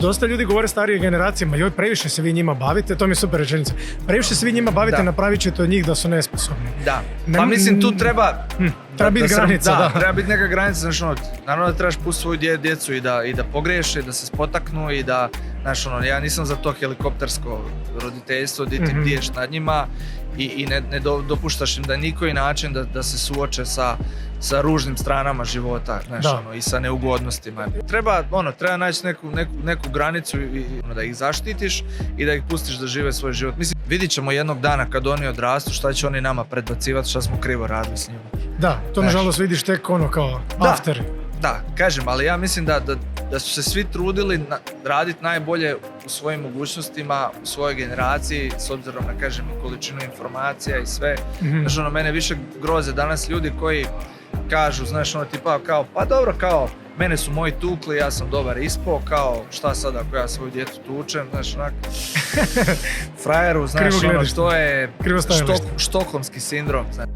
Dosta ljudi govore starije generacije, ma joj, previše se vi njima bavite, to mi je super rečenica. Previše se vi njima bavite, napravit ćete od njih da su nesposobni. Da, pa mislim tu treba... Treba biti granica, da. Treba biti neka granica, znaš ono, naravno da trebaš pustiti svoju djecu i da pogreše, da se spotaknu i da, znaš ono, ja nisam za to helikoptersko roditeljstvo, di ti bdiješ nad njima i ne dopuštaš im da nikoji način da se suoče sa ružnim stranama života, znaš ono, i sa neugodnostima. Treba naći neku granicu i da ih zaštitiš i da ih pustiš da žive svoj život. Mislim, vidit ćemo jednog dana kad oni odrastu šta će oni nama predbacivati, šta smo krivo radili s njima. Da, to nažalost vidiš tek ono kao after. Da, kažem, ali ja mislim da su se svi trudili raditi najbolje u svojim mogućnostima, u svojoj generaciji, s obzirom na, kažem, količinu informacija i sve. Znaš, ono, mene više groze danas ljudi koji kažu, znaš, ono, tipa kao, pa dobro, kao, mene su moji tukli, ja sam dobar ispao, kao, šta sad ako ja svoju djecu tučem, znaš, onak, frajeru, znaš, ono, to je štokholmski sindrom, znaš.